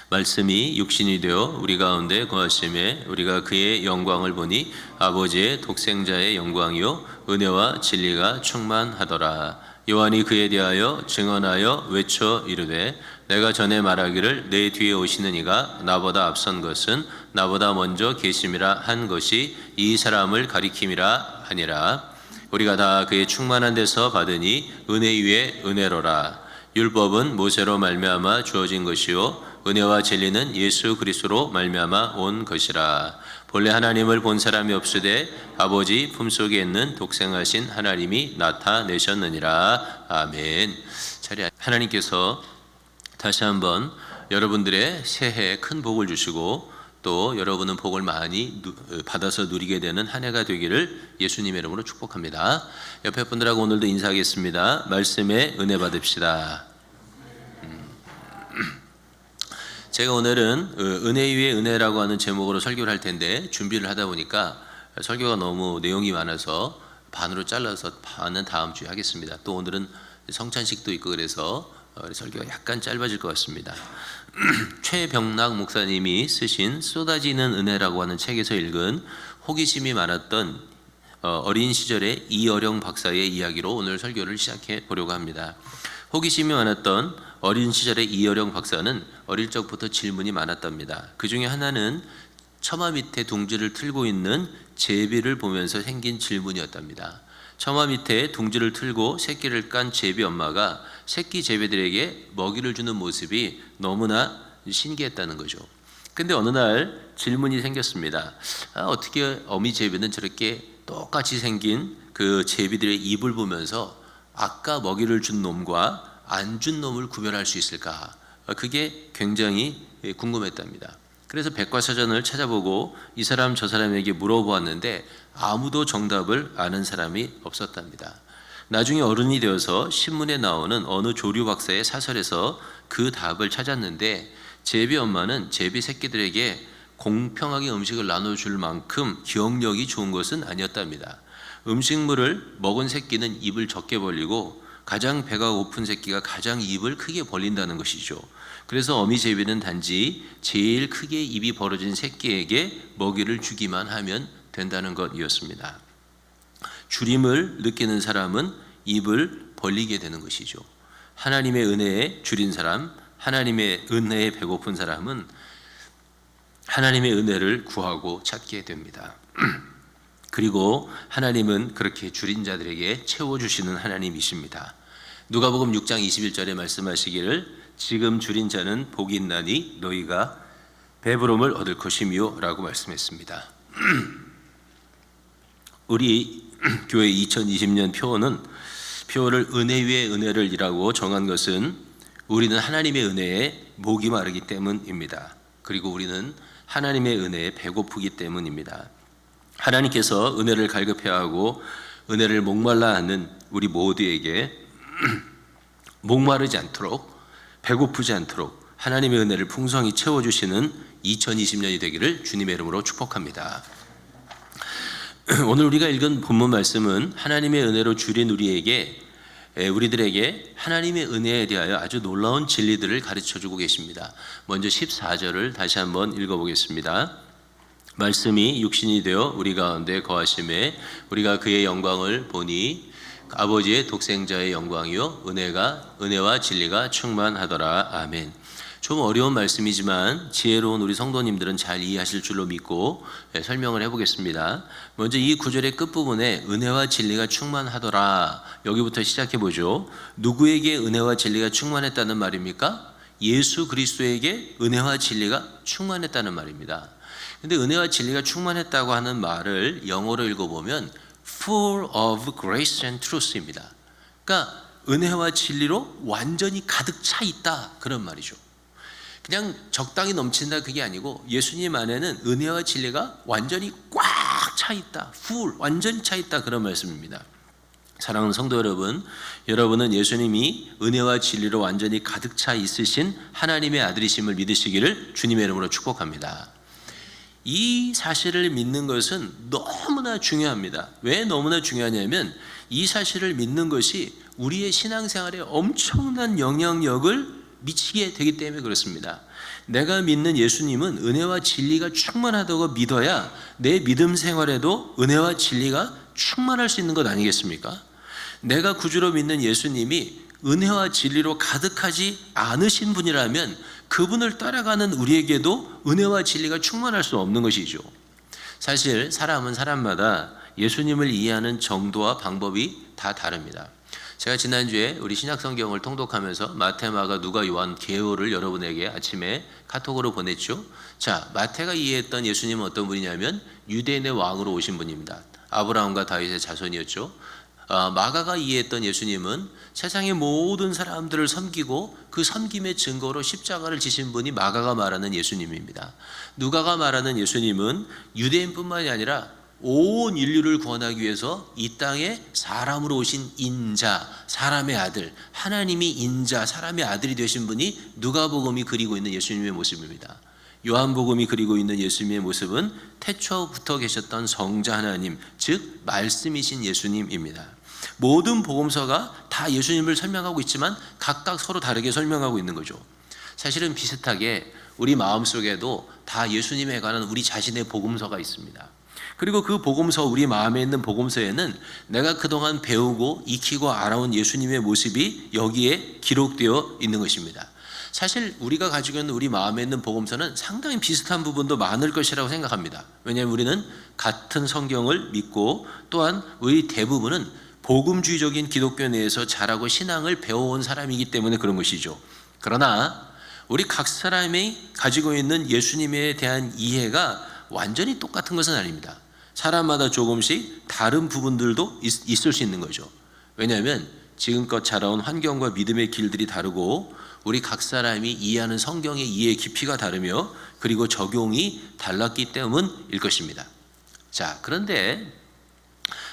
말씀이 육신이 되어 우리 가운데 거하심에 우리가 그의 영광을 보니 아버지의 독생자의 영광이요 은혜와 진리가 충만하더라. 요한이 그에 대하여 증언하여 외쳐 이르되 내가 전에 말하기를 내 뒤에 오시는 이가 나보다 앞선 것은 나보다 먼저 계심이라 한 것이 이 사람을 가리킴이라 하니라. 우리가 다 그의 충만한 데서 받으니 은혜 위에 은혜로라. 율법은 모세로 말미암아 주어진 것이요 은혜와 진리는 예수 그리스도로 말미암아 온 것이라. 본래 하나님을 본 사람이 없으되 아버지 품속에 있는 독생하신 하나님이 나타내셨느니라. 아멘. 자리 하나님께서 다시 한번 여러분들의 새해에 큰 복을 주시고 또 여러분은 복을 많이 받아서 누리게 되는 한 해가 되기를 예수님의 이름으로 축복합니다. 옆에 분들하고 오늘도 인사하겠습니다. 말씀에 은혜 받읍시다. 제가 오늘은 은혜 위에 은혜라고 하는 제목으로 설교를 할 텐데 준비를 하다 보니까 설교가 너무 내용이 많아서 반으로 잘라서 반은 다음 주에 하겠습니다. 또 오늘은 성찬식도 있고 그래서 설교가 약간 짧아질 것 같습니다. 최병락 목사님이 쓰신 쏟아지는 은혜라고 하는 책에서 읽은 호기심이 많았던 어린 시절의 이어령 박사의 이야기로 오늘 설교를 시작해 보려고 합니다. 호기심이 많았던 어린 시절의 이어령 박사는 어릴 적부터 질문이 많았답니다. 그 중에 하나는 처마 밑에 둥지를 틀고 있는 제비를 보면서 생긴 질문이었답니다. 처마 밑에 둥지를 틀고 새끼를 깐 제비 엄마가 새끼 제비들에게 먹이를 주는 모습이 너무나 신기했다는 거죠. 근데 어느 날 질문이 생겼습니다. 어떻게 어미 제비는 저렇게 똑같이 생긴 그 제비들의 입을 보면서 아까 먹이를 준 놈과 안 준 놈을 구별할 수 있을까? 그게 굉장히 궁금했답니다. 그래서 백과사전을 찾아보고 이 사람 저 사람에게 물어보았는데 아무도 정답을 아는 사람이 없었답니다. 나중에 어른이 되어서 신문에 나오는 어느 조류 박사의 사설에서 그 답을 찾았는데 제비 엄마는 제비 새끼들에게 공평하게 음식을 나눠줄 만큼 기억력이 좋은 것은 아니었답니다. 음식물을 먹은 새끼는 입을 적게 벌리고 가장 배가 고픈 새끼가 가장 입을 크게 벌린다는 것이죠. 그래서 어미 제비는 단지 제일 크게 입이 벌어진 새끼에게 먹이를 주기만 하면 된다는 것이었습니다. 줄임을 느끼는 사람은 입을 벌리게 되는 것이죠. 하나님의 은혜에 줄인 사람, 하나님의 은혜에 배고픈 사람은 하나님의 은혜를 구하고 찾게 됩니다. 그리고 하나님은 그렇게 줄인 자들에게 채워주시는 하나님이십니다. 누가복음 6장 21절에 말씀하시기를 지금 줄인 자는 복이 있나니 너희가 배부름을 얻을 것이며 라고 말씀했습니다. 우리 교회 2020년 표어를 은혜 위에 은혜를 이라고 정한 것은 우리는 하나님의 은혜에 목이 마르기 때문입니다. 그리고 우리는 하나님의 은혜에 배고프기 때문입니다. 하나님께서 은혜를 갈급해야 하고 은혜를 목말라 하는 우리 모두에게 목마르지 않도록 배고프지 않도록 하나님의 은혜를 풍성히 채워주시는 2020년이 되기를 주님의 이름으로 축복합니다. 오늘 우리가 읽은 본문 말씀은 하나님의 은혜로 줄인 우리들에게 하나님의 은혜에 대하여 아주 놀라운 진리들을 가르쳐주고 계십니다. 먼저 14절을 다시 한번 읽어보겠습니다. 말씀이 육신이 되어 우리 가운데 거하심에 우리가 그의 영광을 보니 아버지의 독생자의 영광이요 은혜와 진리가 충만하더라. 아멘. 좀 어려운 말씀이지만 지혜로운 우리 성도님들은 잘 이해하실 줄로 믿고 설명을 해보겠습니다. 먼저 이 구절의 끝부분에 은혜와 진리가 충만하더라, 여기부터 시작해 보죠. 누구에게 은혜와 진리가 충만했다는 말입니까? 예수 그리스도에게 은혜와 진리가 충만했다는 말입니다. 근데 은혜와 진리가 충만했다고 하는 말을 영어로 읽어보면 full of grace and truth입니다. 그러니까 은혜와 진리로 완전히 가득 차 있다, 그런 말이죠. 그냥 적당히 넘친다 그게 아니고 예수님 안에는 은혜와 진리가 완전히 꽉 차 있다, full, 완전히 차 있다, 그런 말씀입니다. 사랑하는 성도 여러분, 여러분은 예수님이 은혜와 진리로 완전히 가득 차 있으신 하나님의 아들이심을 믿으시기를 주님의 이름으로 축복합니다. 이 사실을 믿는 것은 너무나 중요합니다. 왜 너무나 중요하냐면 이 사실을 믿는 것이 우리의 신앙생활에 엄청난 영향력을 미치게 되기 때문에 그렇습니다. 내가 믿는 예수님은 은혜와 진리가 충만하다고 믿어야 내 믿음 생활에도 은혜와 진리가 충만할 수 있는 것 아니겠습니까? 내가 구주로 믿는 예수님이 은혜와 진리로 가득하지 않으신 분이라면 그분을 따라가는 우리에게도 은혜와 진리가 충만할 수 없는 것이죠. 사실 사람은 사람마다 예수님을 이해하는 정도와 방법이 다 다릅니다. 제가 지난주에 우리 신약성경을 통독하면서 마태, 마가, 누가, 요한 계호를 여러분에게 아침에 카톡으로 보냈죠. 자, 마태가 이해했던 예수님은 어떤 분이냐면 유대인의 왕으로 오신 분입니다. 아브라함과 다윗의 자손이었죠. 마가가 이해했던 예수님은 세상의 모든 사람들을 섬기고 그 섬김의 증거로 십자가를 지신 분이 마가가 말하는 예수님입니다. 누가가 말하는 예수님은 유대인뿐만이 아니라 온 인류를 구원하기 위해서 이 땅에 사람으로 오신 인자, 사람의 아들, 하나님이 인자, 사람의 아들이 되신 분이 누가복음이 그리고 있는 예수님의 모습입니다. 요한복음이 그리고 있는 예수님의 모습은 태초부터 계셨던 성자 하나님, 즉 말씀이신 예수님입니다. 모든 복음서가 다 예수님을 설명하고 있지만 각각 서로 다르게 설명하고 있는 거죠. 사실은 비슷하게 우리 마음속에도 다 예수님에 관한 우리 자신의 복음서가 있습니다. 그리고 그 복음서, 우리 마음에 있는 복음서에는 내가 그동안 배우고 익히고 알아온 예수님의 모습이 여기에 기록되어 있는 것입니다. 사실 우리가 가지고 있는 우리 마음에 있는 복음서는 상당히 비슷한 부분도 많을 것이라고 생각합니다. 왜냐하면 우리는 같은 성경을 믿고 또한 우리 대부분은 복음주의적인 기독교 내에서 자라고 신앙을 배워온 사람이기 때문에 그런 것이죠. 그러나 우리 각 사람이 가지고 있는 예수님에 대한 이해가 완전히 똑같은 것은 아닙니다. 사람마다 조금씩 다른 부분들도 있을 수 있는 거죠. 왜냐하면 지금껏 자라온 환경과 믿음의 길들이 다르고 우리 각 사람이 이해하는 성경의 이해의 깊이가 다르며 그리고 적용이 달랐기 때문일 것입니다. 자, 그런데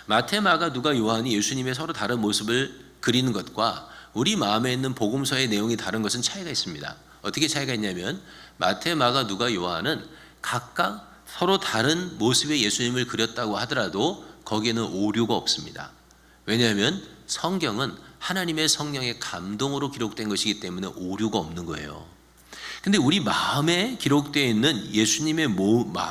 마태, 마가, 누가, 요한이 예수님의 서로 다른 모습을 그리는 것과 우리 마음에 있는 복음서의 내용이 다른 것은 차이가 있습니다. 어떻게 차이가 있냐면 마태, 마가, 누가, 요한은 각각 서로 다른 모습의 예수님을 그렸다고 하더라도 거기에는 오류가 없습니다. 왜냐하면 성경은 하나님의 성령의 감동으로 기록된 것이기 때문에 오류가 없는 거예요. 근데 우리 마음에 기록되어 있는 예수님의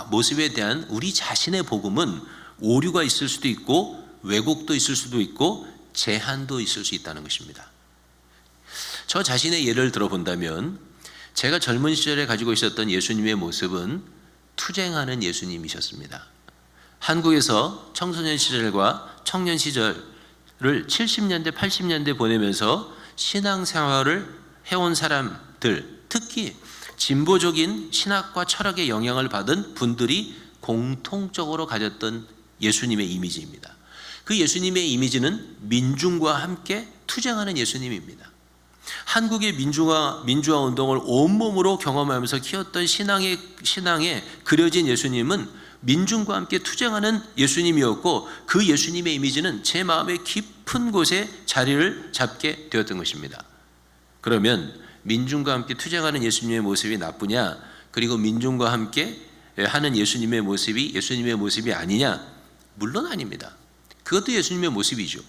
모습에 대한 우리 자신의 복음은 오류가 있을 수도 있고 왜곡도 있을 수도 있고 제한도 있을 수 있다는 것입니다. 저 자신의 예를 들어본다면 제가 젊은 시절에 가지고 있었던 예수님의 모습은 투쟁하는 예수님이셨습니다. 한국에서 청소년 시절과 청년 시절을 70년대, 80년대 보내면서 신앙생활을 해온 사람들, 특히 진보적인 신학과 철학의 영향을 받은 분들이 공통적으로 가졌던 예수님의 이미지입니다. 그 예수님의 이미지는 민중과 함께 투쟁하는 예수님입니다. 한국의 민주화 운동을 온몸으로 경험하면서 키웠던 신앙에 그려진 예수님은 민중과 함께 투쟁하는 예수님이었고 그 예수님의 이미지는 제 마음의 깊은 곳에 자리를 잡게 되었던 것입니다. 그러면 민중과 함께 투쟁하는 예수님의 모습이 나쁘냐? 그리고 민중과 함께 하는 예수님의 모습이 아니냐? 물론 아닙니다. 그것도 예수님의 모습이죠.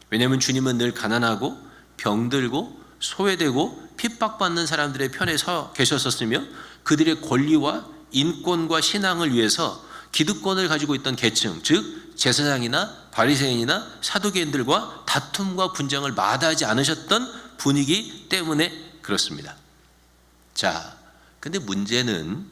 왜냐하면 주님은 늘 가난하고 병들고 소외되고 핍박받는 사람들의 편에 서 계셨었으며 그들의 권리와 인권과 신앙을 위해서 기득권을 가지고 있던 계층, 즉 제사장이나 바리새인이나 사두개인들과 다툼과 분쟁을 마다하지 않으셨던 분이기 때문에 그렇습니다. 자, 근데 문제는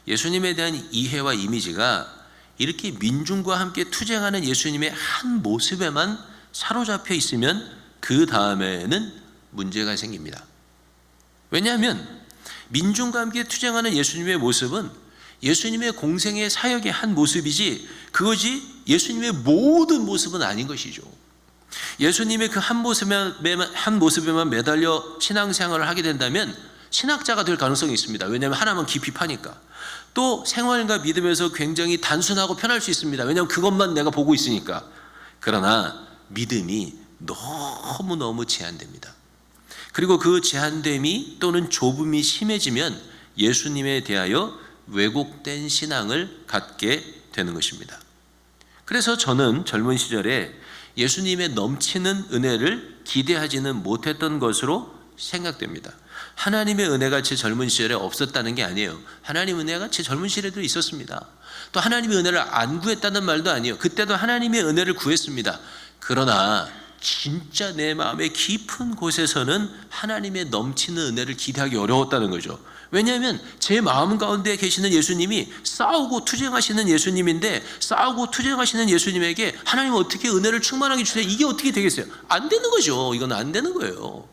예수님에 대한 이해와 이미지가 이렇게 민중과 함께 투쟁하는 예수님의 한 모습에만 사로잡혀 있으면 그 다음에는 문제가 생깁니다. 왜냐하면 민중과 함께 투쟁하는 예수님의 모습은 예수님의 공생의 사역의 한 모습이지 그것이 예수님의 모든 모습은 아닌 것이죠. 예수님의 그 한 모습에만 매달려 신앙생활을 하게 된다면 신학자가 될 가능성이 있습니다. 왜냐하면 하나만 깊이 파니까. 또 생활과 믿음에서 굉장히 단순하고 편할 수 있습니다. 왜냐하면 그것만 내가 보고 있으니까. 그러나 믿음이 너무너무 제한됩니다. 그리고 그 제한됨이 또는 좁음이 심해지면 예수님에 대하여 왜곡된 신앙을 갖게 되는 것입니다. 그래서 저는 젊은 시절에 예수님의 넘치는 은혜를 기대하지는 못했던 것으로 생각됩니다. 하나님의 은혜가 제 젊은 시절에 없었다는 게 아니에요. 하나님의 은혜가 제 젊은 시절에도 있었습니다. 또 하나님의 은혜를 안 구했다는 말도 아니에요. 그때도 하나님의 은혜를 구했습니다. 그러나 진짜 내 마음의 깊은 곳에서는 하나님의 넘치는 은혜를 기대하기 어려웠다는 거죠. 왜냐하면 제 마음 가운데 계시는 예수님이 싸우고 투쟁하시는 예수님인데, 싸우고 투쟁하시는 예수님에게 하나님은 어떻게 은혜를 충만하게 주세요? 이게 어떻게 되겠어요? 안 되는 거죠. 이건 안 되는 거예요.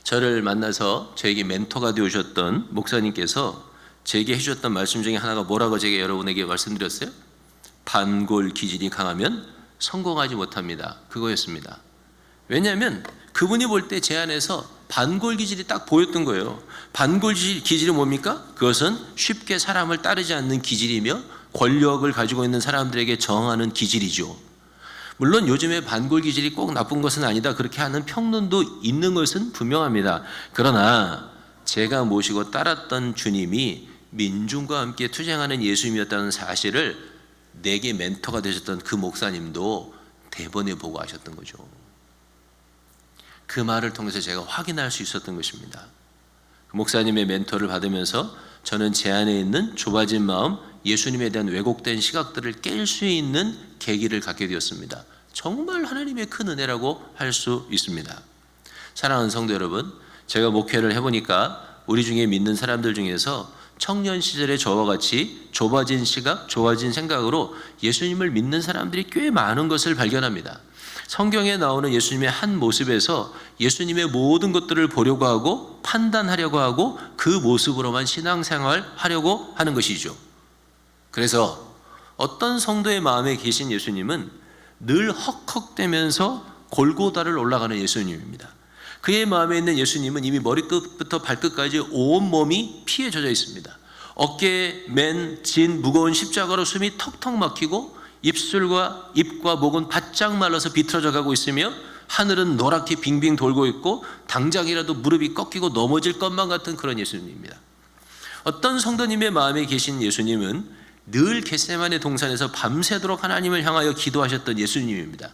저를 만나서 저에게 멘토가 되어주셨던 목사님께서 제게 해주셨던 말씀 중에 하나가 뭐라고 제가 여러분에게 말씀드렸어요? 반골 기질이 강하면 성공하지 못합니다. 그거였습니다. 왜냐하면 그분이 볼 때 제 안에서 반골 기질이 딱 보였던 거예요. 반골 기질이 뭡니까? 그것은 쉽게 사람을 따르지 않는 기질이며 권력을 가지고 있는 사람들에게 저항하는 기질이죠. 물론 요즘에 반골 기질이 꼭 나쁜 것은 아니다, 그렇게 하는 평론도 있는 것은 분명합니다. 그러나 제가 모시고 따랐던 주님이 민중과 함께 투쟁하는 예수님이었다는 사실을 내게 멘토가 되셨던 그 목사님도 대번에 보고 하셨던 거죠. 그 말을 통해서 제가 확인할 수 있었던 것입니다. 그 목사님의 멘토를 받으면서 저는 제 안에 있는 좁아진 마음, 예수님에 대한 왜곡된 시각들을 깰 수 있는 계기를 갖게 되었습니다. 정말 하나님의 큰 은혜라고 할 수 있습니다. 사랑하는 성도 여러분, 제가 목회를 해보니까 우리 중에 믿는 사람들 중에서 청년 시절의 저와 같이 좁아진 시각, 좁아진 생각으로 예수님을 믿는 사람들이 꽤 많은 것을 발견합니다. 성경에 나오는 예수님의 한 모습에서 예수님의 모든 것들을 보려고 하고 판단하려고 하고 그 모습으로만 신앙생활 하려고 하는 것이죠. 그래서 어떤 성도의 마음에 계신 예수님은 늘 헉헉대면서 골고다를 올라가는 예수님입니다. 그의 마음에 있는 예수님은 이미 머리끝부터 발끝까지 온몸이 피에 젖어 있습니다. 어깨에 맨 진 무거운 십자가로 숨이 턱턱 막히고 입술과 입과 목은 바짝 말라서 비틀어져 가고 있으며 하늘은 노랗게 빙빙 돌고 있고 당장이라도 무릎이 꺾이고 넘어질 것만 같은 그런 예수님입니다. 어떤 성도님의 마음에 계신 예수님은 늘 겟세마네 동산에서 밤새도록 하나님을 향하여 기도하셨던 예수님입니다.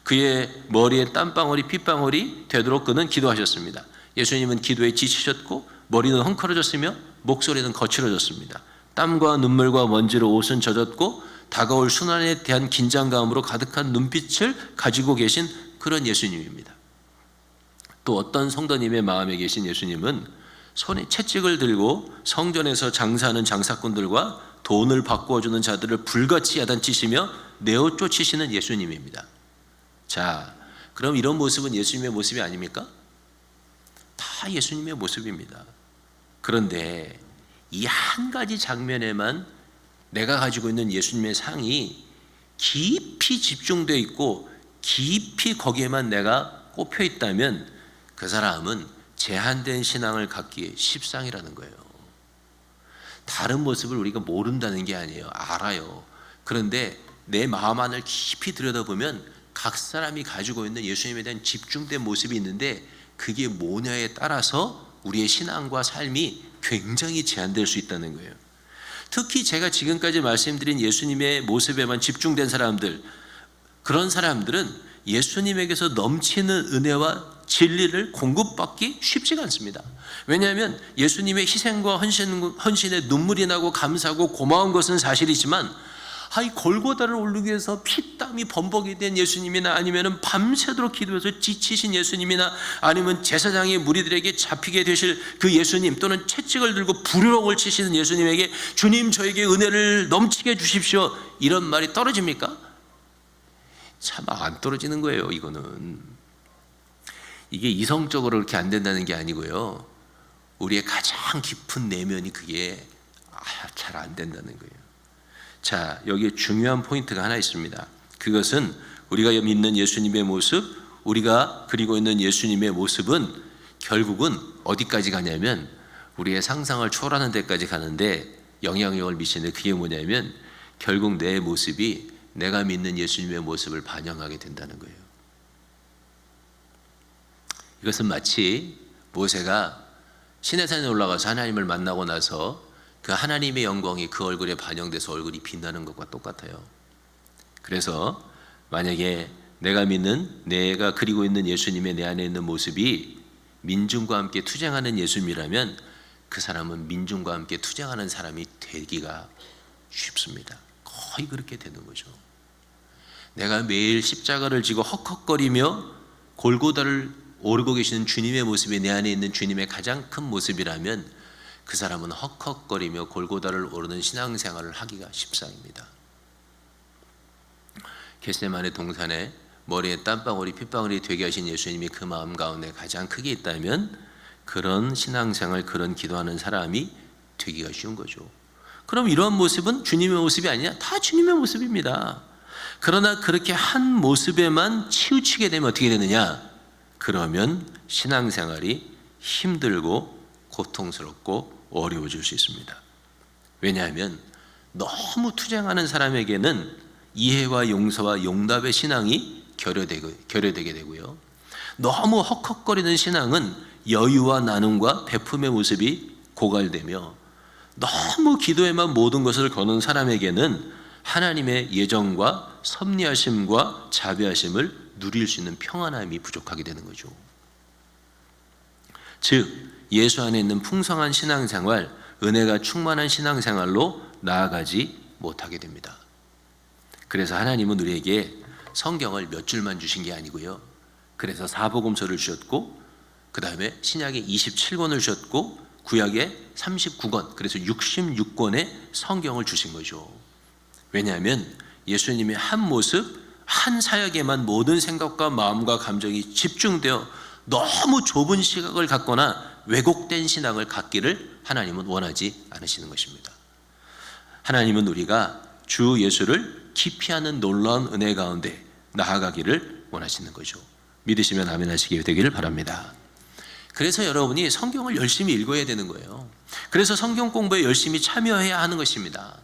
그의 머리에 땀방울이 핏방울이 되도록 그는 기도하셨습니다. 예수님은 기도에 지치셨고 머리는 헝클어졌으며 목소리는 거칠어졌습니다. 땀과 눈물과 먼지로 옷은 젖었고 다가올 순환에 대한 긴장감으로 가득한 눈빛을 가지고 계신 그런 예수님입니다. 또 어떤 성도님의 마음에 계신 예수님은 손에 채찍을 들고 성전에서 장사하는 장사꾼들과 돈을 바꾸어주는 자들을 불같이 야단치시며 내어 쫓으시는 예수님입니다. 자, 그럼 이런 모습은 예수님의 모습이 아닙니까? 다 예수님의 모습입니다. 그런데 이 한 가지 장면에만 내가 가지고 있는 예수님의 상이 깊이 집중되어 있고 깊이 거기에만 내가 꼽혀 있다면 그 사람은 제한된 신앙을 갖기에 십상이라는 거예요. 다른 모습을 우리가 모른다는 게 아니에요. 알아요. 그런데 내 마음 안을 깊이 들여다보면 각 사람이 가지고 있는 예수님에 대한 집중된 모습이 있는데 그게 뭐냐에 따라서 우리의 신앙과 삶이 굉장히 제한될 수 있다는 거예요. 특히 제가 지금까지 말씀드린 예수님의 모습에만 집중된 사람들, 그런 사람들은 예수님에게서 넘치는 은혜와 진리를 공급받기 쉽지가 않습니다. 왜냐하면 예수님의 희생과 헌신에 눈물이 나고 감사하고 고마운 것은 사실이지만 이 골고다를 오르기 위해서 피땀이 범벅이 된 예수님이나 아니면 밤새도록 기도해서 지치신 예수님이나 아니면 제사장의 무리들에게 잡히게 되실 그 예수님, 또는 채찍을 들고 부르렁을 치시는 예수님에게 주님 저에게 은혜를 넘치게 주십시오, 이런 말이 떨어집니까? 참 안 떨어지는 거예요. 이거는 이게 이성적으로 그렇게 안 된다는 게 아니고요, 우리의 가장 깊은 내면이 그게 잘 안 된다는 거예요. 자, 여기에 중요한 포인트가 하나 있습니다. 그것은 우리가 믿는 예수님의 모습, 우리가 그리고 있는 예수님의 모습은 결국은 어디까지 가냐면 우리의 상상을 초월하는 데까지 가는데 영향력을 미치는, 그게 뭐냐면 결국 내 모습이 내가 믿는 예수님의 모습을 반영하게 된다는 거예요. 이것은 마치 모세가 시내산에 올라가서 하나님을 만나고 나서 그 하나님의 영광이 그 얼굴에 반영돼서 얼굴이 빛나는 것과 똑같아요. 그래서 만약에 내가 믿는, 내가 그리고 있는 예수님의 내 안에 있는 모습이 민중과 함께 투쟁하는 예수님이라면 그 사람은 민중과 함께 투쟁하는 사람이 되기가 쉽습니다. 거의 그렇게 되는 거죠. 내가 매일 십자가를 지고 헉헉거리며 골고다를 오르고 계시는 주님의 모습이 내 안에 있는 주님의 가장 큰 모습이라면 그 사람은 헉헉거리며 골고다를 오르는 신앙생활을 하기가 십상입니다. 겟세마네 동산에 머리에 땀방울이 핏방울이 되게 하신 예수님이 그 마음 가운데 가장 크게 있다면 그런 신앙생활, 그런 기도하는 사람이 되기가 쉬운 거죠. 그럼 이러한 모습은 주님의 모습이 아니냐? 다 주님의 모습입니다. 그러나 그렇게 한 모습에만 치우치게 되면 어떻게 되느냐? 그러면 신앙생활이 힘들고 고통스럽고 어려워질 수 있습니다. 왜냐하면 너무 투쟁하는 사람에게는 이해와 용서와 용답의 신앙이 결여되게 되고요. 너무 헉헉거리는 신앙은 여유와 나눔과 베품의 모습이 고갈되며 너무 기도에만 모든 것을 거는 사람에게는 하나님의 예정과 섭리하심과 자비하심을 누릴 수 있는 평안함이 부족하게 되는 거죠. 즉 예수 안에 있는 풍성한 신앙생활, 은혜가 충만한 신앙생활로 나아가지 못하게 됩니다. 그래서 하나님은 우리에게 성경을 몇 줄만 주신 게 아니고요. 그래서 사복음서를 주셨고 그 다음에 신약에 27권을 주셨고 구약에 39권, 그래서 66권의 성경을 주신 거죠. 왜냐하면 예수님의 한 모습, 한 사역에만 모든 생각과 마음과 감정이 집중되어 너무 좁은 시각을 갖거나 왜곡된 신앙을 갖기를 하나님은 원하지 않으시는 것입니다. 하나님은 우리가 주 예수를 깊이 아는 놀라운 은혜 가운데 나아가기를 원하시는 거죠. 믿으시면 아멘 하시기 되기를 바랍니다. 그래서 여러분이 성경을 열심히 읽어야 되는 거예요. 그래서 성경 공부에 열심히 참여해야 하는 것입니다.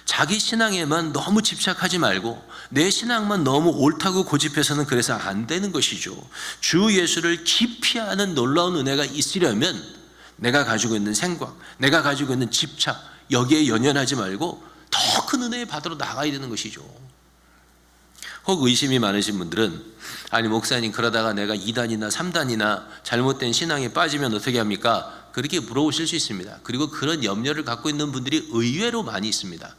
자기 신앙에만 너무 집착하지 말고 내 신앙만 너무 옳다고 고집해서는 그래서 안 되는 것이죠. 주 예수를 깊이 아는 놀라운 은혜가 있으려면 내가 가지고 있는 생각, 내가 가지고 있는 집착, 여기에 연연하지 말고 더 큰 은혜의 바다로 나가야 되는 것이죠. 혹 의심이 많으신 분들은 아니 목사님 그러다가 내가 2단이나 3단이나 잘못된 신앙에 빠지면 어떻게 합니까? 그렇게 물어보실 수 있습니다. 그리고 그런 염려를 갖고 있는 분들이 의외로 많이 있습니다.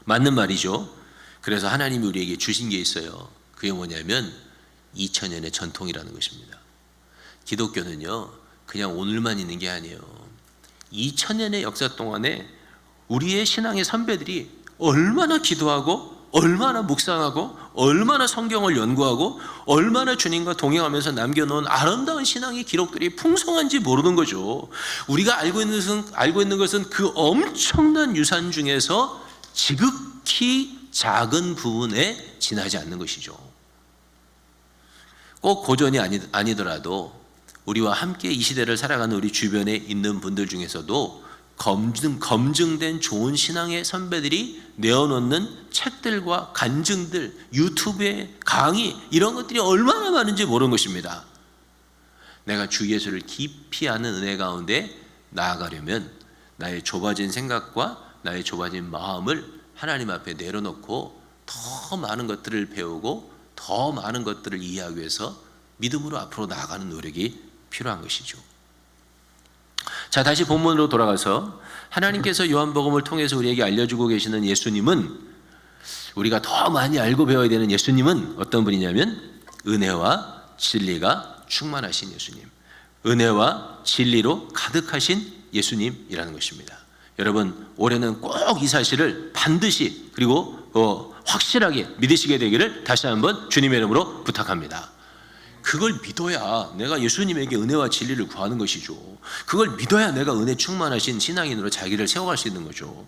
맞는 말이죠. 그래서 하나님이 우리에게 주신 게 있어요. 그게 뭐냐면 2000년의 전통이라는 것입니다. 기독교는요 그냥 오늘만 있는 게 아니에요. 2000년의 역사 동안에 우리의 신앙의 선배들이 얼마나 기도하고 얼마나 묵상하고 얼마나 성경을 연구하고 얼마나 주님과 동행하면서 남겨놓은 아름다운 신앙의 기록들이 풍성한지 모르는 거죠. 우리가 알고 있는 것은 그 엄청난 유산 중에서 지극히 작은 부분에 지나지 않는 것이죠. 꼭 고전이 아니더라도 우리와 함께 이 시대를 살아가는 우리 주변에 있는 분들 중에서도 검증된 좋은 신앙의 선배들이 내어놓는 책들과 간증들, 유튜브의 강의 이런 것들이 얼마나 많은지 모르는 것입니다. 내가 주 예수를 깊이 아는 은혜 가운데 나아가려면 나의 좁아진 생각과 나의 좁아진 마음을 하나님 앞에 내려놓고 더 많은 것들을 배우고 더 많은 것들을 이해하기 위해서 믿음으로 앞으로 나아가는 노력이 필요한 것이죠. 자, 다시 본문으로 돌아가서 하나님께서 요한복음을 통해서 우리에게 알려주고 계시는 예수님은, 우리가 더 많이 알고 배워야 되는 예수님은 어떤 분이냐면 은혜와 진리가 충만하신 예수님, 은혜와 진리로 가득하신 예수님이라는 것입니다. 여러분 올해는 꼭 이 사실을 반드시 그리고 확실하게 믿으시게 되기를 다시 한번 주님의 이름으로 부탁합니다. 그걸 믿어야 내가 예수님에게 은혜와 진리를 구하는 것이죠. 그걸 믿어야 내가 은혜 충만하신 신앙인으로 자기를 세워갈 수 있는 거죠.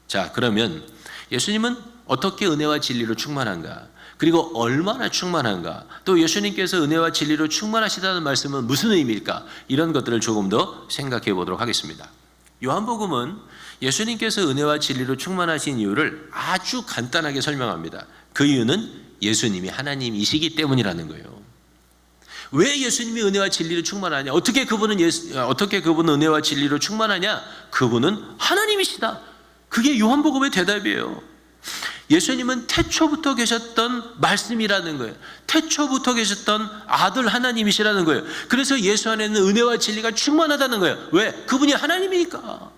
자, 그러면 예수님은 어떻게 은혜와 진리로 충만한가? 그리고 얼마나 충만한가? 또 예수님께서 은혜와 진리로 충만하시다는 말씀은 무슨 의미일까? 이런 것들을 조금 더 생각해 보도록 하겠습니다. 요한복음은 예수님께서 은혜와 진리로 충만하신 이유를 아주 간단하게 설명합니다. 그 이유는 예수님이 하나님이시기 때문이라는 거예요. 왜 예수님이 은혜와 진리로 충만하냐? 어떻게 그분은 은혜와 진리로 충만하냐? 그분은 하나님이시다. 그게 요한복음의 대답이에요. 예수님은 태초부터 계셨던 말씀이라는 거예요. 태초부터 계셨던 아들 하나님이시라는 거예요. 그래서 예수 안에는 은혜와 진리가 충만하다는 거예요. 왜? 그분이 하나님이니까.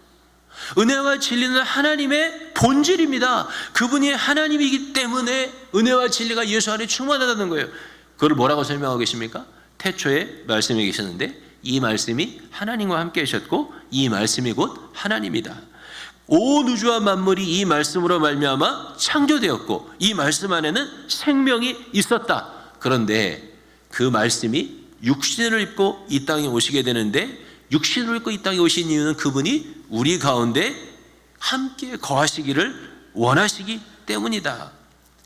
은혜와 진리는 하나님의 본질입니다. 그분이 하나님이기 때문에 은혜와 진리가 예수 안에 충만하다는 거예요. 그걸 뭐라고 설명하고 계십니까? 태초에 말씀이 계셨는데 이 말씀이 하나님과 함께 하셨고 이 말씀이 곧 하나님이다. 온 우주와 만물이 이 말씀으로 말미암아 창조되었고 이 말씀 안에는 생명이 있었다. 그런데 그 말씀이 육신을 입고 이 땅에 오시게 되는데 육신을 입고 이 땅에 오신 이유는 그분이 우리 가운데 함께 거하시기를 원하시기 때문이다.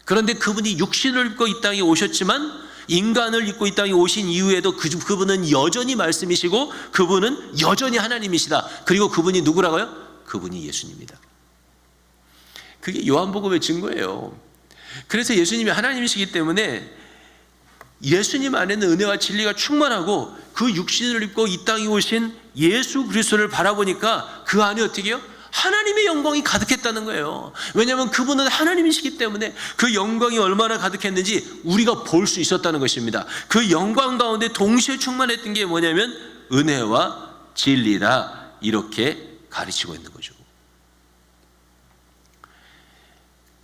그런데 그분이 육신을 입고 이 땅에 오셨지만 인간을 입고 이 땅에 오신 이후에도 그분은 여전히 말씀이시고 그분은 여전히 하나님이시다. 그리고 그분이 누구라고요? 그분이 예수님이다. 그게 요한복음의 증거예요. 그래서 예수님이 하나님이시기 때문에 예수님 안에는 은혜와 진리가 충만하고 그 육신을 입고 이 땅에 오신 예수 그리스도를 바라보니까 그 안에 어떻게 해요? 하나님의 영광이 가득했다는 거예요. 왜냐하면 그분은 하나님이시기 때문에 그 영광이 얼마나 가득했는지 우리가 볼 수 있었다는 것입니다. 그 영광 가운데 동시에 충만했던 게 뭐냐면 은혜와 진리다, 이렇게 가르치고 있는 거죠.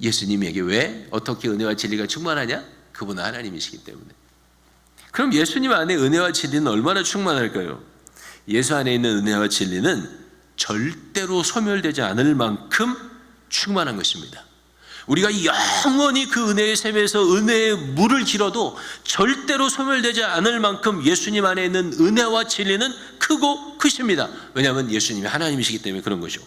예수님에게 왜 어떻게 은혜와 진리가 충만하냐? 그분은 하나님이시기 때문에. 그럼 예수님 안에 은혜와 진리는 얼마나 충만할까요? 예수 안에 있는 은혜와 진리는 절대로 소멸되지 않을 만큼 충만한 것입니다. 우리가 영원히 그 은혜의 샘에서 은혜의 물을 길어도 절대로 소멸되지 않을 만큼 예수님 안에 있는 은혜와 진리는 크고 크십니다. 왜냐하면 예수님이 하나님이시기 때문에 그런 거죠.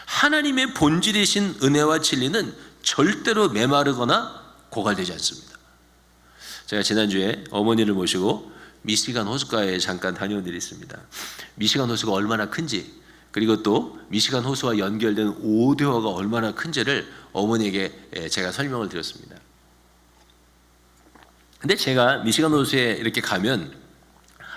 하나님의 본질이신 은혜와 진리는 절대로 메마르거나 고갈되지 않습니다. 제가 지난주에 어머니를 모시고 미시간 호수가에 잠깐 다녀온 일이 있습니다. 미시간 호수가 얼마나 큰지, 그리고 또 미시간 호수와 연결된 오대화가 얼마나 큰지를 어머니에게 제가 설명을 드렸습니다. 근데 제가 미시간 호수에 이렇게 가면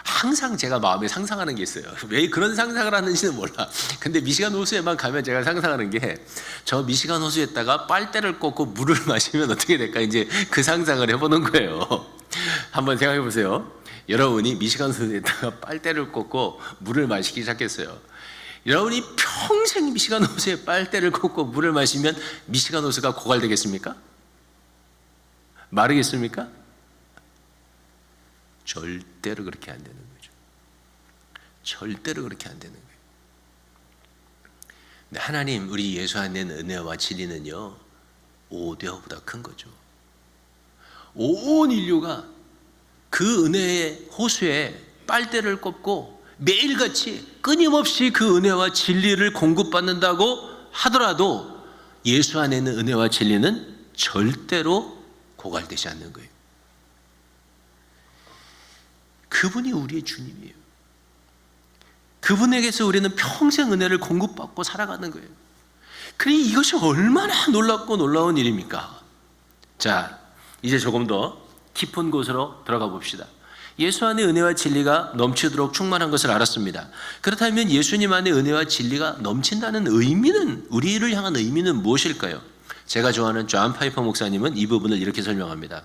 항상 제가 마음에 상상하는 게 있어요. 왜 그런 상상을 하는지는 몰라. 근데 미시간 호수에만 가면 제가 상상하는 게, 저 미시간 호수에다가 빨대를 꽂고 물을 마시면 어떻게 될까, 이제 그 상상을 해보는 거예요. 한번 생각해 보세요. 여러분이 미시간 호수에다가 빨대를 꽂고 물을 마시기 시작했어요. 여러분이 평생 미시간 호수에 빨대를 꽂고 물을 마시면 미시간 호수가 고갈되겠습니까? 마르겠습니까? 절대로 그렇게 안 되는 거죠. 절대로 그렇게 안 되는 거예요. 근데 하나님, 우리 예수 안에 있는 은혜와 진리는요, 오대화보다 큰 거죠. 온 인류가 그 은혜의 호수에 빨대를 꽂고 매일같이 끊임없이 그 은혜와 진리를 공급받는다고 하더라도 예수 안에 있는 은혜와 진리는 절대로 고갈되지 않는 거예요. 그분이 우리의 주님이에요. 그분에게서 우리는 평생 은혜를 공급받고 살아가는 거예요. 그러니 이것이 얼마나 놀랍고 놀라운 일입니까? 자, 이제 조금 더 깊은 곳으로 들어가 봅시다. 예수 안에 은혜와 진리가 넘치도록 충만한 것을 알았습니다. 그렇다면 예수님 안에 은혜와 진리가 넘친다는 의미는, 우리를 향한 의미는 무엇일까요? 제가 좋아하는 존 파이퍼 목사님은 이 부분을 이렇게 설명합니다.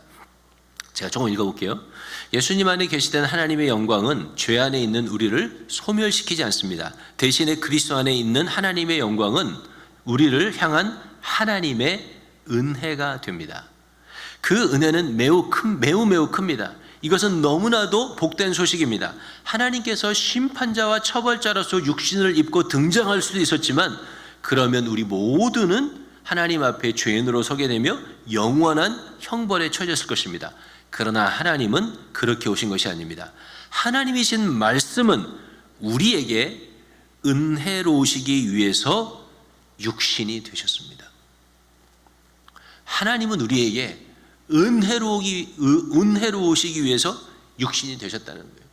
제가 조금 읽어볼게요. 예수님 안에 계시된 하나님의 영광은 죄 안에 있는 우리를 소멸시키지 않습니다. 대신에 그리스도 안에 있는 하나님의 영광은 우리를 향한 하나님의 은혜가 됩니다. 그 은혜는 매우 큽니다. 이것은 너무나도 복된 소식입니다. 하나님께서 심판자와 처벌자로서 육신을 입고 등장할 수도 있었지만, 그러면 우리 모두는 하나님 앞에 죄인으로 서게 되며 영원한 형벌에 처해졌을 것입니다. 그러나 하나님은 그렇게 오신 것이 아닙니다. 하나님이신 말씀은 우리에게 은혜로우시기 위해서 육신이 되셨습니다. 하나님은 우리에게 은혜로우시기 위해서 육신이 되셨다는 거예요.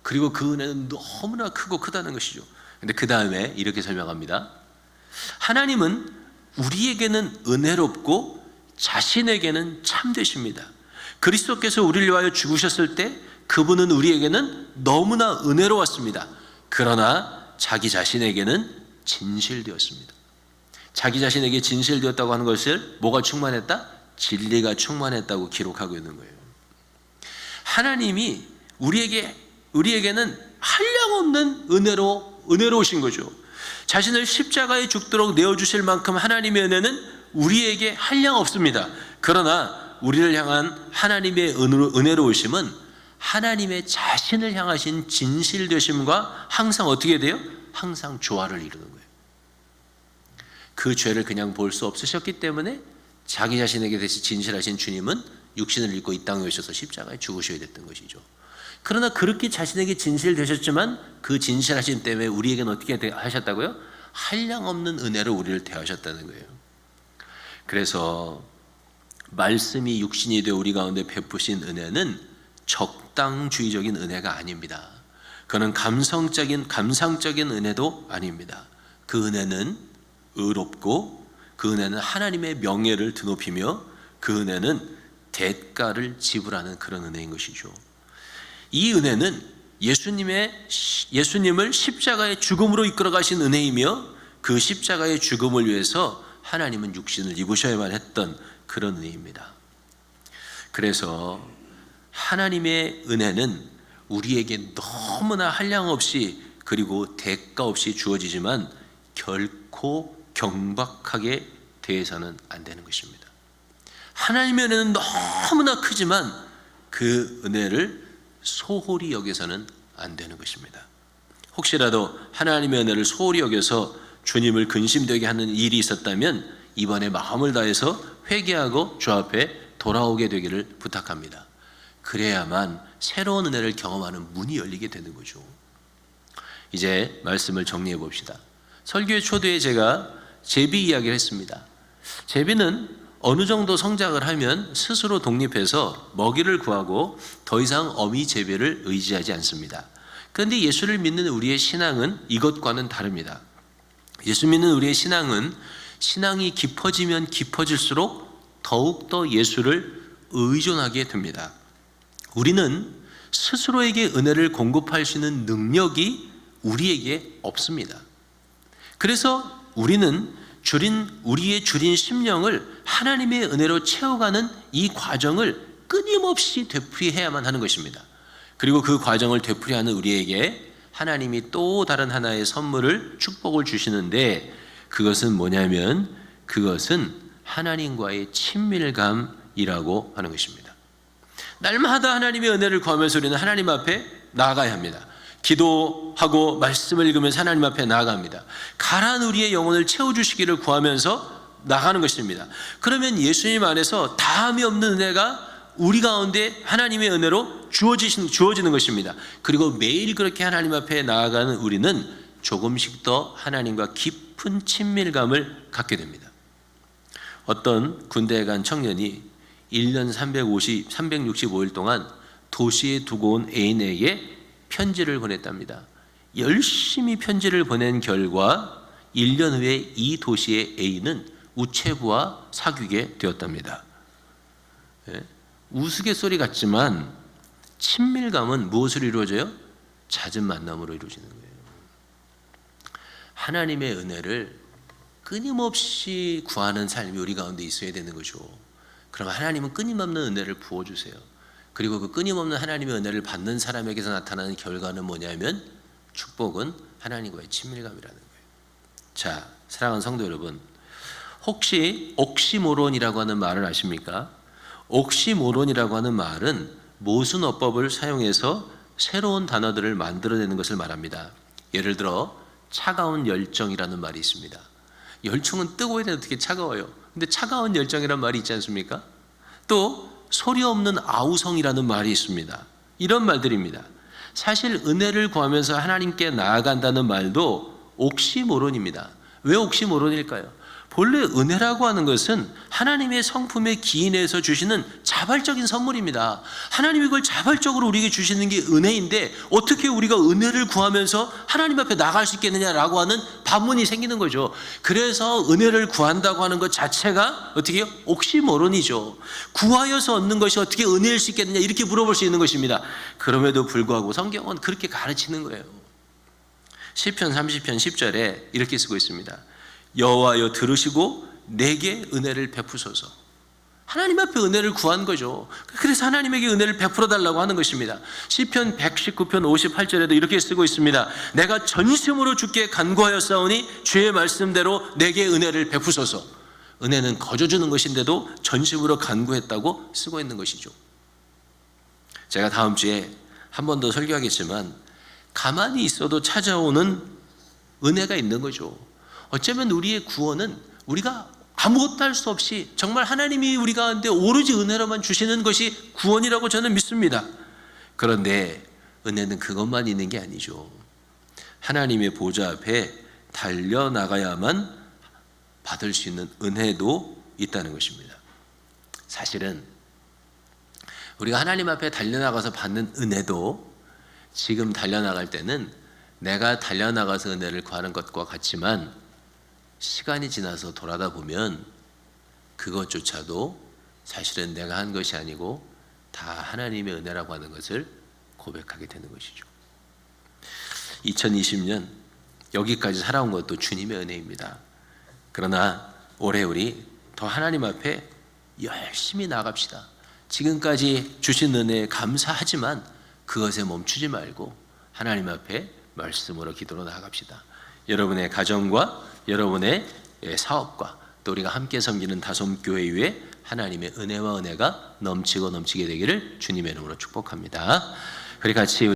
그리고 그 은혜는 너무나 크고 크다는 것이죠. 근데 그 다음에 이렇게 설명합니다. 하나님은 우리에게는 은혜롭고 자신에게는 참되십니다. 그리스도께서 우리를 위하여 죽으셨을 때 그분은 우리에게는 너무나 은혜로웠습니다. 그러나 자기 자신에게는 진실되었습니다. 자기 자신에게 진실되었다고 하는 것을 뭐가 충만했다? 진리가 충만했다고 기록하고 있는 거예요. 하나님이 우리에게는 한량없는 은혜로우신 거죠. 자신을 십자가에 죽도록 내어주실 만큼 하나님의 은혜는 우리에게 한량 없습니다. 그러나 우리를 향한 하나님의 은혜로우심은 하나님의 자신을 향하신 진실되심과 항상 어떻게 돼요? 항상 조화를 이루는 거예요. 그 죄를 그냥 볼 수 없으셨기 때문에 자기 자신에게 대해 진실하신 주님은 육신을 입고 이 땅에 오셔서 십자가에 죽으셔야 됐던 것이죠. 그러나 그렇게 자신에게 진실되셨지만 그 진실하심 때문에 우리에게는 어떻게 하셨다고요? 한량없는 은혜로 우리를 대하셨다는 거예요. 그래서 말씀이 육신이 되어 우리 가운데 베푸신 은혜는 적당주의적인 은혜가 아닙니다. 그는 감상적인 은혜도 아닙니다. 그 은혜는 의롭고 그 은혜는 하나님의 명예를 드높이며 그 은혜는 대가를 지불하는 그런 은혜인 것이죠. 이 은혜는 예수님을 십자가의 죽음으로 이끌어 가신 은혜이며 그 십자가의 죽음을 위해서 하나님은 육신을 입으셔야만 했던 그런 은혜입니다. 그래서 하나님의 은혜는 우리에게 너무나 한량없이 그리고 대가 없이 주어지지만 결코 경박하게 대해서는 안 되는 것입니다. 하나님의 은혜는 너무나 크지만 그 은혜를 소홀히 여겨서는 안 되는 것입니다. 혹시라도 하나님의 은혜를 소홀히 여겨서 주님을 근심되게 하는 일이 있었다면 이번에 마음을 다해서 회개하고 주 앞에 돌아오게 되기를 부탁합니다. 그래야만 새로운 은혜를 경험하는 문이 열리게 되는 거죠. 이제 말씀을 정리해 봅시다. 설교의 초두에 제가 제비 이야기를 했습니다. 제비는 어느 정도 성장을 하면 스스로 독립해서 먹이를 구하고 더 이상 어미 제비를 의지하지 않습니다. 그런데 예수를 믿는 우리의 신앙은 이것과는 다릅니다. 예수 믿는 우리의 신앙은 신앙이 깊어지면 깊어질수록 더욱더 예수를 의존하게 됩니다. 우리는 스스로에게 은혜를 공급할 수 있는 능력이 우리에게 없습니다. 그래서 우리는 우리의 줄인 심령을 하나님의 은혜로 채워가는 이 과정을 끊임없이 되풀이해야만 하는 것입니다. 그리고 그 과정을 되풀이하는 우리에게 하나님이 또 다른 하나의 선물을 축복을 주시는데 그것은 뭐냐면 그것은 하나님과의 친밀감이라고 하는 것입니다. 날마다 하나님의 은혜를 구하면서 우리는 하나님 앞에 나아가야 합니다. 기도하고 말씀을 읽으면서 하나님 앞에 나아갑니다. 가라한 우리의 영혼을 채워주시기를 구하면서 나가는 것입니다. 그러면 예수님 안에서 다함이 없는 은혜가 우리 가운데 하나님의 은혜로 주어지는 것입니다. 그리고 매일 그렇게 하나님 앞에 나아가는 우리는 조금씩 더 하나님과 깊은 친밀감을 갖게 됩니다. 어떤 군대에 간 청년이 1년 365일 동안 도시에 두고 온 애인에게 편지를 보냈답니다. 열심히 편지를 보낸 결과 1년 후에 이 도시의 애인은 우체부와 사귀게 되었답니다. 우스갯소리 같지만 친밀감은 무엇으로 이루어져요? 잦은 만남으로 이루어지는 거예요. 하나님의 은혜를 끊임없이 구하는 삶이 우리 가운데 있어야 되는 거죠. 그럼 하나님은 끊임없는 은혜를 부어주세요. 그리고 그 끊임없는 하나님의 은혜를 받는 사람에게서 나타나는 결과는 뭐냐면 축복은 하나님과의 친밀감이라는 거예요. 자, 사랑하는 성도 여러분, 혹시 옥시모론이라고 하는 말을 아십니까? 옥시모론이라고 하는 말은 모순어법을 사용해서 새로운 단어들을 만들어내는 것을 말합니다. 예를 들어 차가운 열정이라는 말이 있습니다. 열정은 뜨거워야 되는데 어떻게 차가워요? 근데 차가운 열정이라는 말이 있지 않습니까? 또 소리 없는 아우성이라는 말이 있습니다. 이런 말들입니다. 사실 은혜를 구하면서 하나님께 나아간다는 말도 옥시모론입니다. 왜 옥시모론일까요? 본래 은혜라고 하는 것은 하나님의 성품의 기인에서 주시는 자발적인 선물입니다. 하나님이 그걸 자발적으로 우리에게 주시는 게 은혜인데 어떻게 우리가 은혜를 구하면서 하나님 앞에 나갈 수 있겠느냐라고 하는 반문이 생기는 거죠. 그래서 은혜를 구한다고 하는 것 자체가 어떻게 해요? 옥시모론이죠. 구하여서 얻는 것이 어떻게 은혜일 수 있겠느냐 이렇게 물어볼 수 있는 것입니다. 그럼에도 불구하고 성경은 그렇게 가르치는 거예요. 시편 30편 10절에 이렇게 쓰고 있습니다. 여호와여 들으시고 내게 은혜를 베푸소서. 하나님 앞에 은혜를 구한 거죠. 그래서 하나님에게 은혜를 베풀어 달라고 하는 것입니다. 시편 119편 58절에도 이렇게 쓰고 있습니다. 내가 전심으로 주께 간구하였사오니 주의 말씀대로 내게 은혜를 베푸소서. 은혜는 거저 주는 것인데도 전심으로 간구했다고 쓰고 있는 것이죠. 제가 다음 주에 한 번 더 설교하겠지만 가만히 있어도 찾아오는 은혜가 있는 거죠. 어쩌면 우리의 구원은 우리가 아무것도 할 수 없이 정말 하나님이 우리 가운데 오로지 은혜로만 주시는 것이 구원이라고 저는 믿습니다. 그런데 은혜는 그것만 있는 게 아니죠. 하나님의 보좌 앞에 달려나가야만 받을 수 있는 은혜도 있다는 것입니다. 사실은 우리가 하나님 앞에 달려나가서 받는 은혜도 지금 달려나갈 때는 내가 달려나가서 은혜를 구하는 것과 같지만 시간이 지나서 돌아다 보면 그것조차도 사실은 내가 한 것이 아니고 다 하나님의 은혜라고 하는 것을 고백하게 되는 것이죠. 2020년 여기까지 살아온 것도 주님의 은혜입니다. 그러나 올해 우리 더 하나님 앞에 열심히 나갑시다. 지금까지 주신 은혜에 감사하지만 그것에 멈추지 말고 하나님 앞에 말씀으로 기도로 나아갑시다. 여러분의 가정과 여러분의 사업과 또 우리가 함께 섬기는 다솜교회 위에 하나님의 은혜와 은혜가 넘치게 되기를 주님의 이름으로 축복합니다. 우리 같이